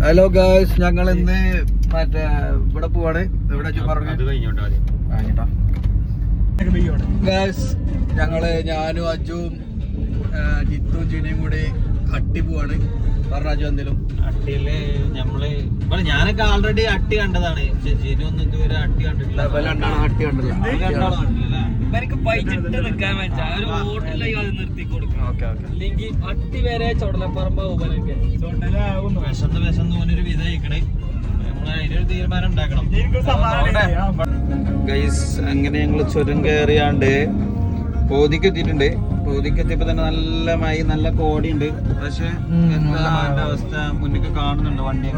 Hello guys, ഞങ്ങൾ ഇന്ന് മറ്റേ ഇവിടെ പോവാണ്. ഇവിടെ ഗായ്സ്, ഞാനും അജുവും ജിത്തും ജിനിയും കൂടി അട്ടി പോവാണ്. പറഞ്ഞു എന്തേലും അട്ടിയില് നമ്മള് ഞാനൊക്കെ ആൾറെഡി അട്ടി കണ്ടതാണ്. ജിനു ഒന്നും ഇതുവരെ അട്ടി കണ്ടിട്ടില്ല. അട്ടി കണ്ടില്ല. എനിക്ക് പൈച്ചിട്ട് നിക്കാൻ വെച്ചാ ഒരു ഹോട്ടലിലേക്ക് അത് നിർത്തി കൊടുക്കണം. അല്ലെങ്കിൽ അട്ടി വരെ ചുടലപ്പറമ്പ് ഊബനൊക്കെ വിശന്ന് ഓനൊരു വിധ കഴിക്കണേ. നമ്മള് അതിനൊരു തീരുമാനം ഉണ്ടാക്കണം. ഗൈസ്, അങ്ങനെ ഞങ്ങള് ചുരം കയറിയാണ്ട് പോതിക്ക് എത്തിയിട്ടുണ്ട്. പോതിക്ക് എത്തിയപ്പോ തന്നെ നല്ല മഴ, നല്ല കോടിയുണ്ട്. പക്ഷെ എന്താ അവസ്ഥ മുന്നിൽ കാണുന്നുണ്ട് വണ്ടി.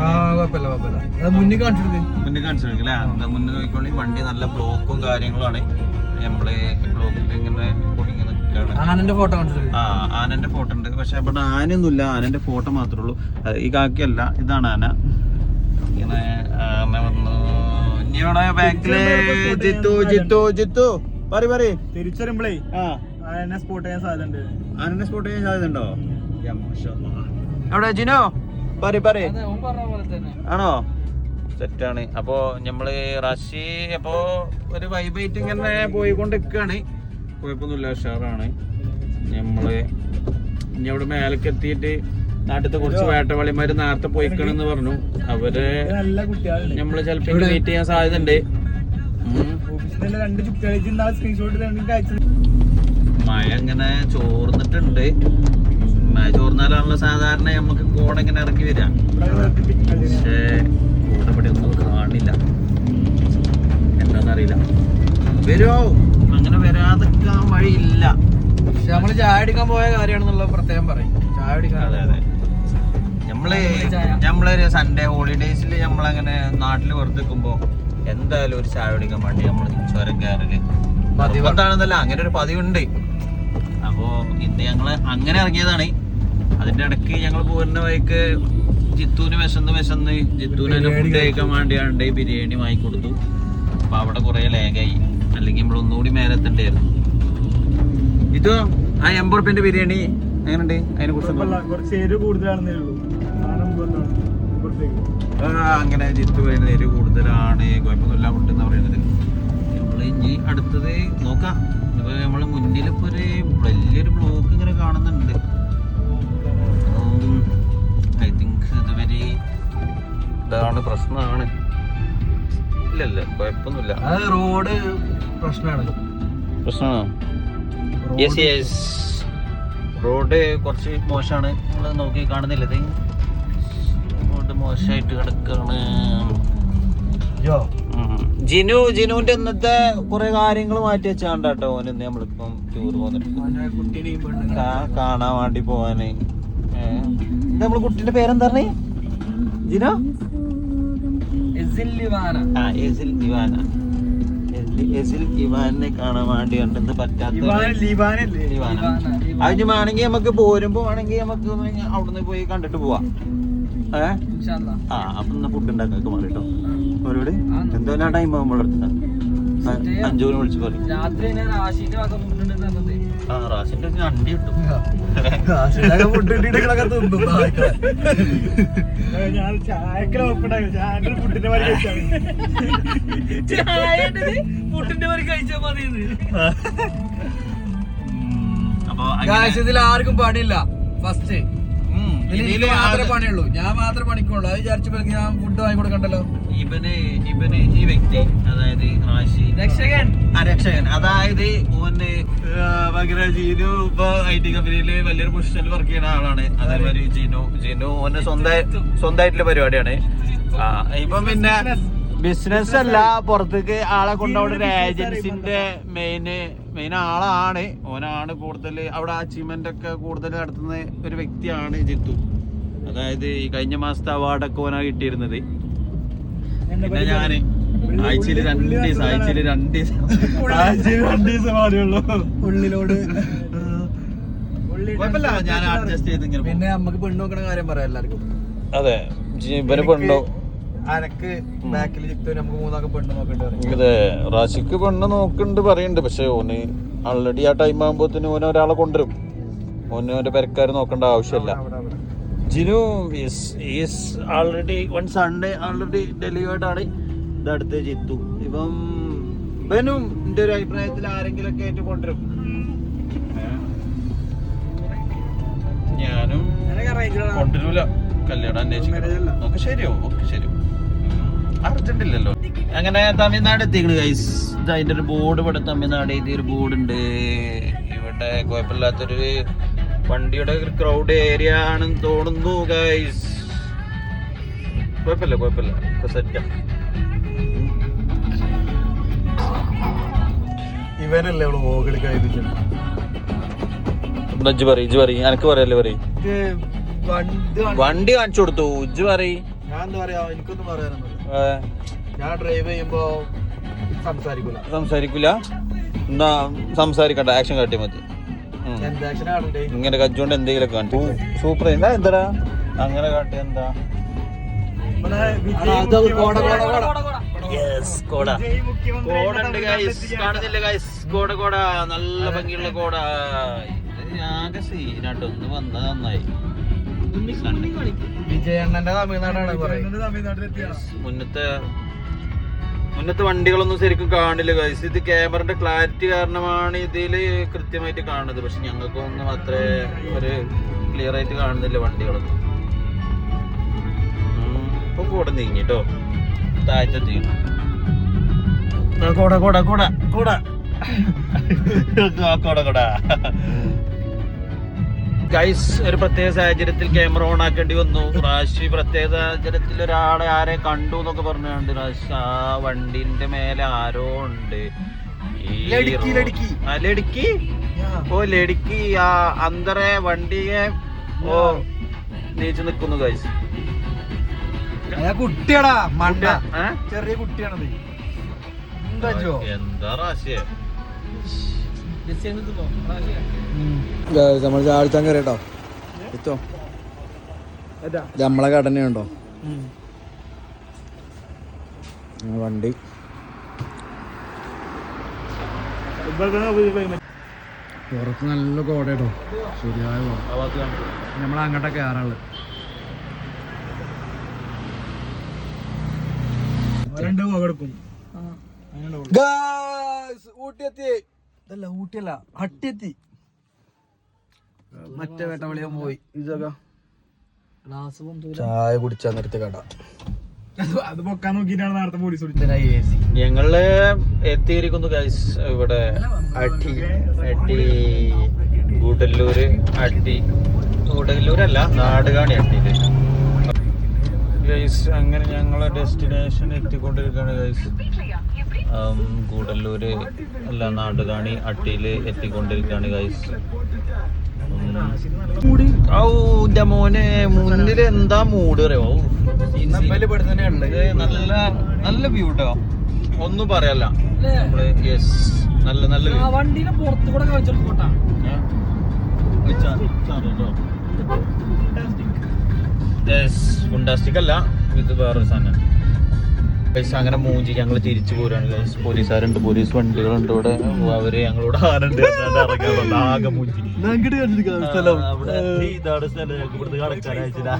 മുന്നിൽ കാണിച്ചിട്ടുണ്ട്. മുന്നിൽ കാണിച്ചിട്ടില്ലേ? എന്താ മുന്നിൽ നോക്കിക്കോളി, വണ്ടി നല്ല ബ്ലോക്കും കാര്യങ്ങളുമാണ്. നമ്മള് ബ്ലോക്കിൽ ഇങ്ങനെ കുടുങ്ങി നിൽക്കുകയാണ്. ആനന്റെ ഫോട്ടോ കാണിച്ചിട്ടുണ്ട്. ആനന്റെ ഫോട്ടോ ഉണ്ട്. പക്ഷെ ഇവിടെ ആനയൊന്നുമില്ല, ആനന്റെ ഫോട്ടോ മാത്രമേ ഉള്ളൂ. ഈ കാക്കിയല്ല, ഇതാണ് ആന. ഇങ്ങനെ ആന വന്നു. ഇനി ഇവിടെ ബാക്കില് ജിത്തു തിരിച്ചറിയുമ്പോഴേ ആനനെ സ്പോട്ട് ചെയ്യാൻ സാധ്യതയുണ്ട്. ആനന്റെ സ്പോട്ട് ചെയ്യാൻ സാധ്യതയുണ്ടോ? എവിടെ ജിനോ? ആണോ? സെറ്റാണ്. അപ്പോ നമ്മള് റഷി അപ്പോ ഒരു വൈബായിട്ട് ഇങ്ങനെ പോയിക്കൊണ്ട് നിൽക്കുകയാണ്. കുഴപ്പമൊന്നുമില്ല, ഉഷാറാണ്. നമ്മള് ഇനി അവിടെ മേലേക്ക് എത്തിയിട്ട് നാട്ടിലത്തെ കുറച്ച് വേട്ടവളിമാര് നേരത്തെ പോയിക്കണെന്ന് പറഞ്ഞു. അവര് നമ്മള് ചിലപ്പോ മീറ്റ് ചെയ്യാൻ സാധ്യത ഉണ്ട്. മഴ ഇങ്ങനെ ചോർന്നിട്ടുണ്ട്. മഴ ചോർന്നാലാണല്ലോ സാധാരണ നമുക്ക് കോട ഇങ്ങനെ ഇറക്കി വരിക. പക്ഷേ കൂടെ ഒന്നും കാണില്ല, എന്താന്നറിയില്ല. വരുമോ? അങ്ങനെ വരാതിരിക്കാൻ വഴിയില്ല. പക്ഷെ നമ്മള് ചായ അടിക്കാൻ പോയ കാര്യമാണെന്നുള്ള പ്രത്യേകം പറയും. ചായ അടിക്കാൻ. അതെ. നമ്മളൊരു സൺഡേ ഹോളിഡേയ്സിൽ നമ്മളങ്ങനെ നാട്ടിൽ വെറുതെ നിൽക്കുമ്പോ എന്തായാലും ഒരു ചായ കുടിക്കാൻ വേണ്ടി നമ്മൾ ചുരം കയറല് പതിവെന്താണെന്നല്ല, അങ്ങനെ ഒരു പതിവുണ്ട്. അപ്പോ ഇന്ന് ഞങ്ങള് അങ്ങനെ ഇറങ്ങിയതാണ്. അതിന്റെ ഇടയ്ക്ക് ഞങ്ങൾ പോരുന്ന വഴിക്ക് ജിത്തുവിന് വിശന്ന് ജിത്തുവിന് തന്നെ ഫുഡ് കഴിക്കാൻ വേണ്ടിയാണ്ട് ബിരിയാണി വാങ്ങിക്കൊടുത്തു. അപ്പൊ അവിടെ കുറെ ലേഗായി. അല്ലെങ്കിൽ നമ്മൾ ഒന്നുകൂടി മേലെ എത്തണ്ടായിരുന്നു. ഇത് ആ 80 റുപ്യന്റെ ബിരിയാണി എങ്ങനെയുണ്ട്? അതിനെ കുറിച്ച് അങ്ങനെ ജിത്തു പറയുന്നത് എരിവ് കൂടുതലാണ്, കുഴപ്പമൊന്നുമില്ല ഫുഡ് എന്ന് പറയുന്നത്. നമ്മള് ഇനി അടുത്തത് നോക്കാം. ഇപ്പൊ നമ്മള് മുന്നിൽ ഇപ്പൊ ഒരു വലിയൊരു ബ്ലോക്ക് ഇങ്ങനെ കാണുന്നുണ്ട്. ഐ തിങ്ക് ഇതുവരെ ഇതാണ് പ്രശ്നമാണ്. ഇല്ലല്ല, കുഴപ്പമൊന്നുമില്ല. റോഡ് പ്രശ്നമാണോ? യെസ്. റോഡ് കുറച്ച് മോശമാണ്. നമ്മൾ നോക്കി കാണുന്നില്ലത്. റോഡ് മോശമായിട്ട് കിടക്കാണ്. ജിനുവിന്റെ ഇന്നത്തെ കുറെ കാര്യങ്ങൾ മാറ്റി വെച്ചാണ്ട് കേട്ടോ. ഓന് നമ്മളിപ്പം ടൂർ പോന്നിട്ട് കാണാൻ വേണ്ടി പോവാന്. നമ്മള് കുട്ടിന്റെ പേരെന്താ പറഞ്ഞേ? ജിനോ? ഇവാനെ കാണാൻ വേണ്ടി കണ്ടെന്ന് പറ്റാത്ത. അതിന് വേണമെങ്കിൽ നമുക്ക് പോരുമ്പോ വേണമെങ്കിൽ നമുക്ക് അവിടുന്ന് പോയി കണ്ടിട്ട് പോവാം. അപ്പൊ ഫുഡ് ഉണ്ടാക്കാൻ മാറിട്ടോ. അവരോട് എന്തോ ടൈം ആകുമ്പോൾ 5 വിളിച്ച് പറയും. റാഷിന്റെ അണ്ടി കിട്ടും. ഇതിൽ ആർക്കും പണിയില്ല. ഫസ്റ്റ് മാത്രമേ പണിയുള്ളൂ. ഞാൻ മാത്രമേ പണിക്കുള്ളൂ. അത് വിചാരിച്ചപ്പോ ഞാൻ ഫുഡ് വാങ്ങി കൊടുക്കണ്ടല്ലോ. ഇവന് ഈ വ്യക്തി, അതായത് റാഷി രക്ഷകൻ, അതായത് ഓന് ജീനു ഇപ്പൊ IT കമ്പനിയില് വലിയൊരു പൊസിഷനിൽ വർക്ക് ചെയ്യുന്ന ആളാണ്. അതേമാതിരി ജിനു ഓന് സ്വന്തമായിട്ടുള്ള പരിപാടിയാണ്. ഇപ്പൊ പിന്നെ ബിസിനസ് അല്ല, പുറത്തേക്ക് ആളെ കൊണ്ടവിടെ ഒരു ഏജൻസിന്റെ മെയിൻ ആളാണ്. ഓനാണ് കൂടുതൽ അവിടെ അച്ചീവ്മെന്റ് ഒക്കെ കൂടുതൽ നടത്തുന്ന ഒരു വ്യക്തിയാണ് ജിത്തു. അതായത് ഈ കഴിഞ്ഞ മാസത്തെ അവാർഡൊക്കെ ഓനാ കിട്ടിയിരുന്നത്. പിന്നെ ഞാന് ആഴ്ചയിൽ 2 ദിവസം മാറിയുള്ളൂ ഉള്ളിലോട്. കുഴപ്പമില്ല, ഞാൻ അഡ്ജസ്റ്റ് ചെയ്ത് ഇങ്ങനെ. പിന്നെ നമുക്ക് പെണ്ണ് നോക്കണ കാര്യം പറയാം എല്ലാവർക്കും. അതെ, ഇവന് പെണ്ണോ? അനക്ക് ബാക്കിൽ നമുക്ക് 3 പെണ്ണ് നോക്കണ്ട. ഇത് റാഷിക്ക് പെണ്ണ് നോക്കുന്നുണ്ട് പറയുന്നുണ്ട്. പക്ഷെ ഓന് ആൾറെഡി ആ ടൈം ആകുമ്പോഴത്തേന് ഓന് ഒരാളെ കൊണ്ടുവരും. ഓന് ഓന്റെ പെരക്കാര് നോക്കേണ്ട ആവശ്യമില്ല. Jinu is already one Sunday already delivered ആണ്. ഇതടുത്ത് ജിത്തു. ഇപ്പം ഇവനും എന്റെ ഒരു അഭിപ്രായത്തിൽ ആരെങ്കിലും ഒക്കെ ആയിട്ട് കൊണ്ടുവരും. ഞാനും കൊണ്ടുവരൂല. കല്യാണം അന്വേഷിക്കണം. ഒക്കെ ശരിയോ, ഒക്കെ ശരി. അർജന്റ് ഇല്ലല്ലോ. അങ്ങനെ തമിഴ്നാട് എത്തിക്കണ് ഗൈസ്. അതിന്റെ ഒരു ബോർഡ് ഇവിടെ തമിഴ്നാട് എഴുതിയൊരു ബോർഡ് ഉണ്ട്. ഇവിടെ കുഴപ്പമില്ലാത്തൊരു വണ്ടിയുടെ ഒരു ക്രൗഡ് ഏരിയ ആണെന്ന് തോന്നുന്നു ഗൈസ്. കുഴപ്പമില്ല സെറ്റാ. ഇവനല്ലേ ഇജ്ജ് പറയ് എനക്ക് പറയല്ലേ പറയ്. വണ്ടി കാണിച്ചു കൊടുത്തു. ഇജ്ജ് പറയ്. ഞാൻ എന്താ പറയാ, എനിക്കൊന്നും പറയാനൊന്നുമില്ല. ഞാൻ ഡ്രൈവ് ചെയ്യുമ്പോ സംസാരിക്കൂല. എന്നാ സംസാരിക്കണ്ട, ആക്ഷൻ കാട്ടിയാ മതി. ഇങ്ങനെ കജ്ജോണ്ട് എന്തെങ്കിലും കാണിച്ചു സൂപ്പർ. എന്താടാ അങ്ങനെ കാട്ടിയ എന്താ? കാണുന്നില്ല ഗൈസ്, കോട നല്ല ഭംഗിയുള്ള കോട. ആകെ സീനായിട്ട് ഒന്ന് വന്നത് നന്നായി. വിജയണ്ണന്റെ തമിഴ്നാടാണ്. മുന്നത്തെ വണ്ടികളൊന്നും ശരിക്കും കാണില്ല ഗൈസ്. ഇത് ക്യാമറന്റെ ക്ലാരിറ്റി കാരണമാണ് ഇതില് കൃത്യമായിട്ട് കാണുന്നത്. പക്ഷെ ഞങ്ങൾക്കൊന്നും അത്ര ഒരു ക്ലിയർ ആയിട്ട് കാണുന്നില്ല വണ്ടികളൊന്നും. ഇപ്പൊ കൂടെ നീങ്ങിട്ടോ, താഴത്തെത്തി. ഗൈസ് ഒരു പ്രത്യേക സാഹചര്യത്തിൽ ക്യാമറ ഓൺ ആക്കേണ്ടി വന്നു. റാഷി പ്രത്യേക സാഹചര്യത്തിൽ ഒരാളെ ആരെ കണ്ടു എന്നൊക്കെ പറഞ്ഞുകൊണ്ട് റാഷി ആ വണ്ടിന്റെ മേലെ ആരോ ഉണ്ട്. ലടുക്കി ആ അന്തരെ വണ്ടിയെ നീച്ചു നിൽക്കുന്നു ഗൈസ്. കുട്ടിയാടാ മണ്ട, ചെറിയ കുട്ടിയാണത്. എന്താ റാഷിയെ നമ്മൾ ചാടിച്ചാൻ കയറിട്ടോ. എത്തോ നമ്മളെ കടനുണ്ടോ വണ്ടി. പുറത്ത് നല്ല കോട ശരിയായ നമ്മൾ അങ്ങോട്ടൊക്കെ കയറാള്. ഊട്ടിയെത്തി. ഇതല്ല ഊട്ടിയല്ല, ഹട്ടിയെത്തി. മറ്റേ വേട്ടവളിയാൻ പോയി. ഇതൊക്കെ ചായ കുടിച്ചാ നിർത്തി കട. അത് പൊക്കാൻ നോക്കിട്ടാണ് നേരത്തെ പോലീസ് വിളിച്ചത്. ഞങ്ങള് എത്തിയിരിക്കുന്നു ഗൈസ്. ഇവിടെ അട്ടി ഗൂഡല്ലൂരല്ല, നാടുകാണി അട്ടിയില് ഗൈസ്. അങ്ങനെ ഞങ്ങളെ ഡെസ്റ്റിനേഷൻ എത്തിക്കൊണ്ടിരിക്കുകയാണ് ഗൈസ്. ഗൂഡല്ലൂര് അല്ല, നാടുകാണി അട്ടിയില് എത്തിക്കൊണ്ടിരിക്കുകയാണ് ഗൈസ്. ന്റെ മോനെ മുന്നില് എന്താ മൂഡ് അറിയോ? നല്ല വ്യൂ ട്ടോ, ഒന്നും പറയല്ല. നമ്മള് നല്ല വണ്ടിയുടെ പുറത്തു കൂടെ ഫുണ്ടാസ്റ്റിക് അല്ല, ഇത് വേറൊരു സാധനം ഗൈസ്. അങ്ങനെ മൂഞ്ചി ഞങ്ങൾ തിരിച്ചു പോരാണ് ഗൈസ്. പോലീസുകാരുണ്ട്, പോലീസ് വണ്ടികളുണ്ട് ഇവിടെ. അവര് ഞങ്ങളോട് ആരുണ്ട് ഇറങ്ങാറുണ്ട്. ആകെ മൂഞ്ചി. ഇതാണ് സ്ഥലം, ഞങ്ങൾക്ക് ഇവിടുന്ന് കടക്കാൻ അയച്ചില്ല.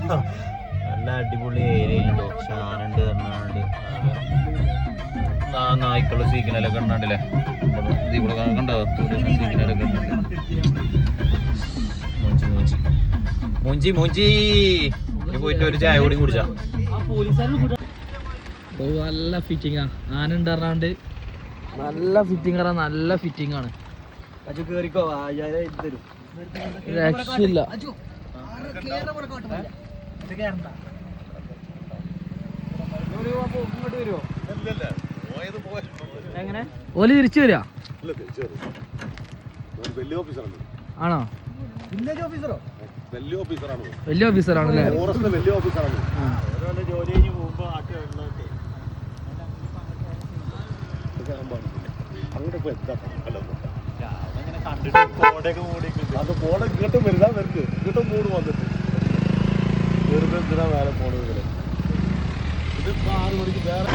നല്ല അടിപൊളി ഏരിയ ഉണ്ടോ, ഷാനുണ്ട് പറഞ്ഞാണ്ട്. നായ്ക്കള് സിഗ്നലൊക്കെ ഉണ്ടാണ്ടില്ലേ ഇവിടെ കണ്ടോ, സിഗ്നലൊക്കെ ഉണ്ട്. മൂഞ്ചി പോയിട്ട് ഒരു ചായ കൂടി കുടിച്ചാ. നല്ല ഫിറ്റിംഗ് ആനുണ്ട് പറഞ്ഞാണ്ട്. നല്ല ഫിറ്റിംഗ് ആണ്. രക്ഷയില്ല. എങ്ങനെ ഓല് തിരിച്ചു വരിക? ആണോ? വലിയ ഓഫീസറാണല്ലേ? ഇങ്ങോട്ടും വരില്ല, ഇങ്ങോട്ടും മൂട് വന്നിട്ട് വെറുതെ എന്തിനാ വേറെ പോണത്? ഇത് 6 മണിക്ക് വേറെ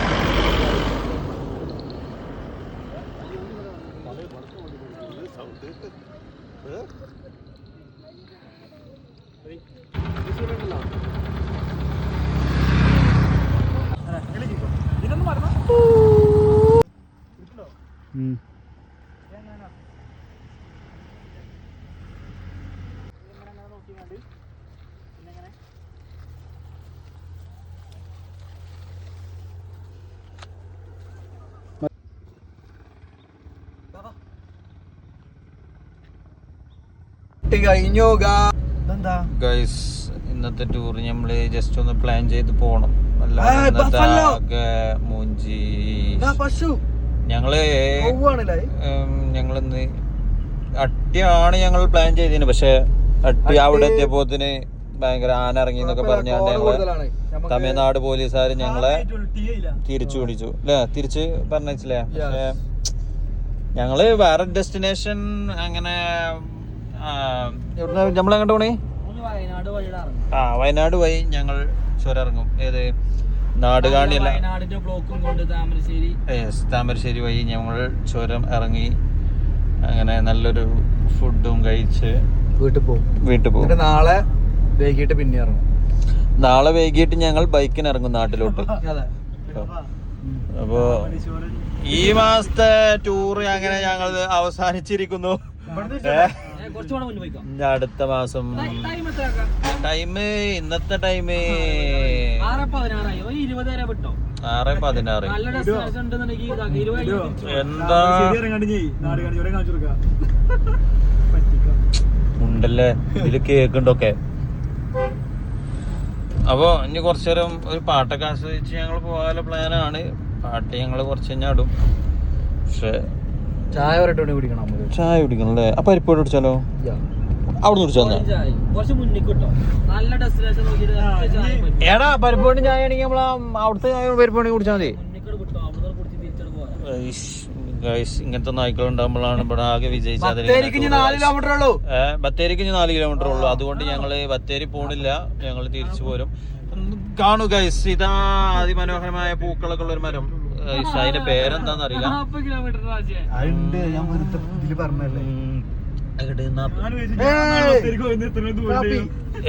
കഴിഞ്ഞു ഗൈസ് ഇന്നത്തെ ടൂർ നമ്മള് ജസ്റ്റ് ഒന്ന് പ്ലാൻ ചെയ്ത് പോണം. അല്ലാതെ മൂഞ്ചി ഞങ്ങളിന്ന് അട്ടിയാണ് ഞങ്ങൾ പ്ലാൻ ചെയ്തതിന്. പക്ഷെ അട്ടി അവിടെ എത്തിയപ്പോത്തിന് ഭയങ്കര ആന ഇറങ്ങി എന്നൊക്കെ പറഞ്ഞാണ്ട് ഞങ്ങള് തമിഴ്നാട് പോലീസുകാർ ഞങ്ങളെ തിരിച്ചു പിടിച്ചു അല്ലേ, തിരിച്ച് പറഞ്ഞില്ലേ. പക്ഷെ ഞങ്ങള് വേറെ ഡെസ്റ്റിനേഷൻ അങ്ങനെ നമ്മളെങ്ങോട്ട് പോണേ? വയനാട് വഴി ഞങ്ങൾ ചുരം ഇറങ്ങും. ഏത് നാടുകാണിയല്ല, താമരശ്ശേരി വഴി ഞങ്ങൾ ചുരം ഇറങ്ങി അങ്ങനെ നല്ലൊരു ഫുഡും കഴിച്ച് വീട്ടിൽ പോകും. നാളെ വൈകിട്ട് പിന്നെ ഇറങ്ങും. നാളെ വൈകിട്ട് ഞങ്ങൾ ബൈക്കിന് ഇറങ്ങും നാട്ടിലോട്ട്. അപ്പോ ഈ മാസത്തെ ടൂർ അങ്ങനെ ഞങ്ങൾ അവസാനിച്ചിരിക്കുന്നു. അടുത്ത മാസം ടൈം ഇന്നത്തെ ടൈം 6:16. എന്താ ഉണ്ടല്ലേ ഇതില് കേക്കുണ്ടൊക്കെ. അപ്പൊ ഇനി കുറച്ചു നേരം ഒരു പാട്ടൊക്കെ ആസ്വദിച്ച് ഞങ്ങൾ പോകാനുള്ള പ്ലാനാണ്. പാട്ട് ഞങ്ങൾ കുറച്ച് കഴിഞ്ഞാൽ ഇടും. പക്ഷെ ചായ കുടിക്കണം അല്ലേ? അപ്പൊ പരിപ്പോട് കുടിച്ചാലോ? അവിടെ കുടിച്ചാ ഏടാ പരിപ്പോണ്ട് ചായ ആണെങ്കിൽ നമ്മൾ അവിടുത്തെ ചായ പരിപ്പോണ്ടി കുടിച്ചാൽ മതി. ഇങ്ങനത്തെ നായ്ക്കൾ ഉണ്ടാകുമ്പോഴാണ് ഇവിടെ ആകെ വിജയിച്ചത്. ബത്തേരിക്ക് 4 കിലോമീറ്റർ ഉള്ളൂ. അതുകൊണ്ട് ഞങ്ങള് ബത്തേരി പോണില്ല, ഞങ്ങൾ തിരിച്ചു പോരും. കാണു ഗൈസ്, ഇതാ അതിമനോഹരമായ പൂക്കളൊക്കെ ഉള്ള ഒരു മരം. അതിന്റെ പേരെന്താന്ന് അറിയില്ല.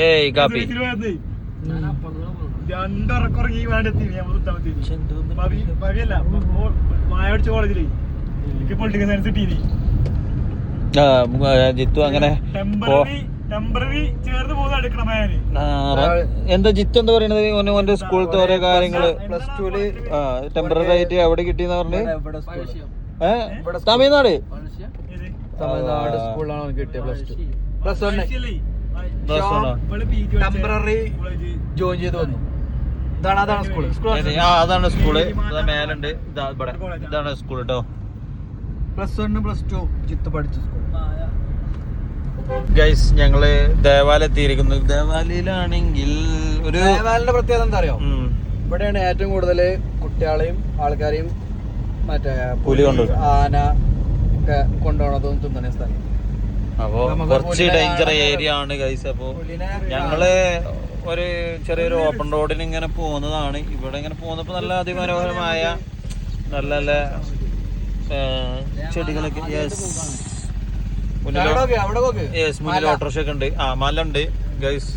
ഏയ് കാപ്പി ജിത്തു അങ്ങനെ എന്താ ജിത്തു എന്താ പറയണത്? ഓന്റെ സ്കൂളത്തെ ഓരോ കാര്യങ്ങള് +2 ടെമ്പററി ആയിട്ട് എവിടെ കിട്ടിയെന്ന് പറഞ്ഞ് തമിഴ്നാട് സ്കൂളിലാണ് കിട്ടിയത്. ടെമ്പററി ജോയിൻ ചെയ്ത് വന്നു. അതാണ് സ്കൂള്. മേലുണ്ട്, ഇതാണ് സ്കൂൾ കേട്ടോ. +1 +2 ജിത്ത് പഠിച്ച സ്കൂൾ. ഗൈസ് ഞങ്ങള് ദേവാലയത്തിയിരിക്കുന്നു. ദേവാലയിലാണെങ്കിൽ ദേവാലയുടെ പ്രത്യേകത എന്താ അറിയോ? ഇവിടെയാണ് ഏറ്റവും കൂടുതൽ കുട്ടികളെയും ആൾക്കാരെയും മറ്റേ പുലി ആന ഒക്കെ കൊണ്ടുപോകണതും തിന്നണ സ്ഥലം. അപ്പൊ കുറച്ച് ഡേഞ്ചർ ഏരിയ ആണ് ഗൈസ്. അപ്പൊ ഞങ്ങള് ഒരു ചെറിയൊരു ഓപ്പൺ റോഡിൽ ഇങ്ങനെ പോകുന്നതാണ്. ഇവിടെ ഇങ്ങനെ പോകുന്നപ്പോ നല്ല അതിമനോഹരമായ നല്ല നല്ല ചെടികളൊക്കെ. മുന്നിൽ ഓട്ടോറിക്ഷ ഒക്കെ ഉണ്ട്. മല ഉണ്ട് ഗൈസ്.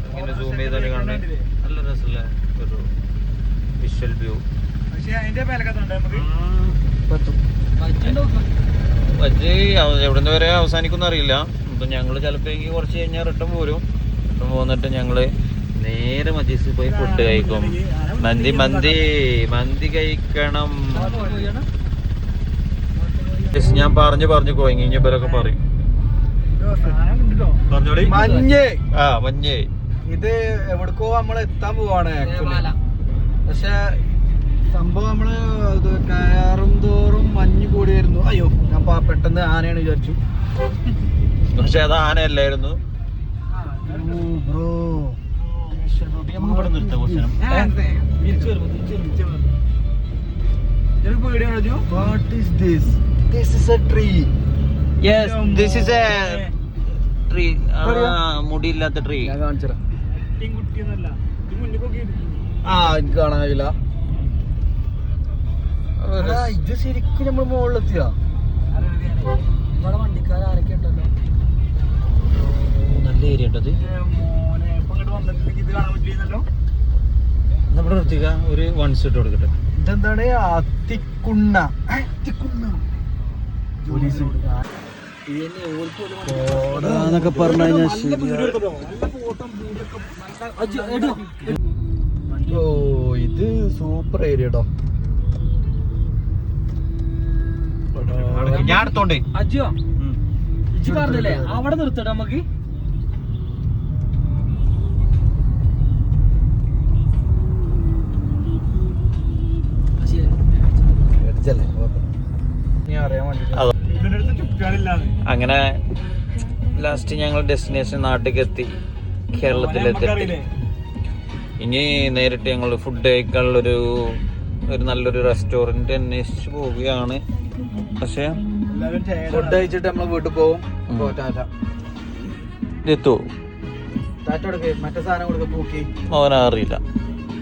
ഇങ്ങനെ സൂം ചെയ്താല് കാണാൻ നല്ല രസമല്ലേ ഒരു വിഷ്വൽ വ്യൂ. എവിടുന്ന് വരെ അവസാനിക്കുന്ന അറിയില്ല. അപ്പൊ ഞങ്ങള് ചിലപ്പോ കുറച്ച് കഴിഞ്ഞാൽ റിട്ടേൺ പോരും. റിട്ടേൺ പോന്നിട്ട് ഞങ്ങള് നേരെ മജീസിൽ പോയി ഫുഡ് കഴിക്കും. മന്തി കഴിക്കണം. ഞാൻ പറഞ്ഞു കോയിങ് ഇവരൊക്കെ പറയും. മഞ്ഞ് ഇത് എവിടക്കോ നമ്മള് എത്താൻ പോവാണ് ആക്ച്വലി. പക്ഷെ സംഭവം നമ്മള് കയറും തോറും മഞ്ഞ് കൂടി വരുന്നു. അയ്യോ, ഞാൻ പെട്ടെന്ന് ആനയാണ് വിചാരിച്ചു. പക്ഷെ അത് ആനയല്ലായിരുന്നു. What is this? This is a tree. Yes, this is a tree. മുടിയില്ലാത്ത ട്രീ. ഞാൻ കാണിച്ചു തരാം. എനിക്ക് കാണാൻ കഴിയില്ല. ഇത് ശരിക്കും നമ്മൾ മുകളിലെത്തിയ വണ്ടിക്കാരൊക്കെ ഉണ്ടല്ലോ. നല്ല ഏരിയ ഉണ്ടത്. നമ്മുടെ നിർത്തിക്ക ഒരു 1 സെറ്റ് കൊടുക്കട്ടെ. ഇതെന്താണ് അത്തിക്കുണ്ണ എന്നൊക്കെ പറഞ്ഞു കഴിഞ്ഞാൽ ഓ ഇത് സൂപ്പർ ഏരിയ കേട്ടോ. ഞാൻ എടുത്തോണ്ടേ അജോ ഇജ്ജ് പറഞ്ഞില്ലേ അവിടെ നിർത്തട്ടെ നമുക്ക്. അങ്ങനെ ലാസ്റ്റ് ഞങ്ങൾ ഡെസ്റ്റിനേഷൻ നാട്ടിലേക്ക് എത്തി, കേരളത്തിലെത്തി. ഇനി നേരിട്ട് ഞങ്ങൾ ഫുഡ് കഴിക്കാനുള്ളൊരു നല്ലൊരു റെസ്റ്റോറൻറ്റ് അന്വേഷിച്ച് പോവുകയാണ്. പക്ഷേ ഫുഡ് കഴിച്ചിട്ട് നമ്മൾ വീട്ടിൽ പോകും. എത്തോ ടാറ്റ കൊടുക്കേ, മറ്റേ സാധനം കൊടുക്ക പൂക്കി. അവനറിയില്ല.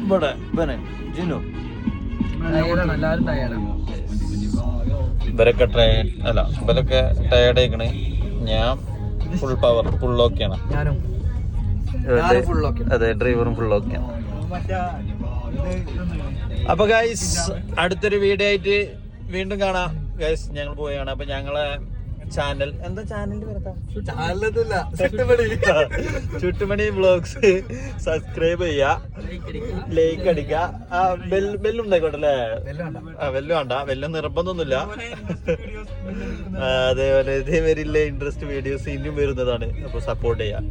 ഇവിടെ ജിനു എല്ലാവരും ടയർഡാണ്. ഇവരൊക്കെ ഇവരൊക്കെ ടയർഡ് ആയിക്കണേ. ഞാൻ ഫുൾ ഓക്കെയാണ്. ഞാനും അതെ, ഡ്രൈവറും ഫുൾ ഓക്കെയാണ്. അപ്പൊ ഗൈസ് അടുത്തൊരു വീഡിയോ ആയിട്ട് വീണ്ടും കാണാം ഗൈസ്. ഞങ്ങൾ പോവുകയാണ്. അപ്പൊ ഞങ്ങളെ ചാനൽ എന്താ ചാനലിന്റെ ചുട്ടുമണി വ്ളോഗ്സ് സബ്സ്ക്രൈബ് ചെയ്യാ, ലൈക്ക് അടിക്കുക, ബെല്ലുണ്ടായിക്കോട്ടെ അല്ലേ? ബെല്ല് വേണ്ട, ബെല്ല് നിർബന്ധമൊന്നുമില്ല. അതേപോലെ ഇതേവരില്ല ഇൻട്രസ്റ്റ് വീഡിയോസ് ഇനിയും വരുന്നതാണ്. അപ്പൊ സപ്പോർട്ട് ചെയ്യാം.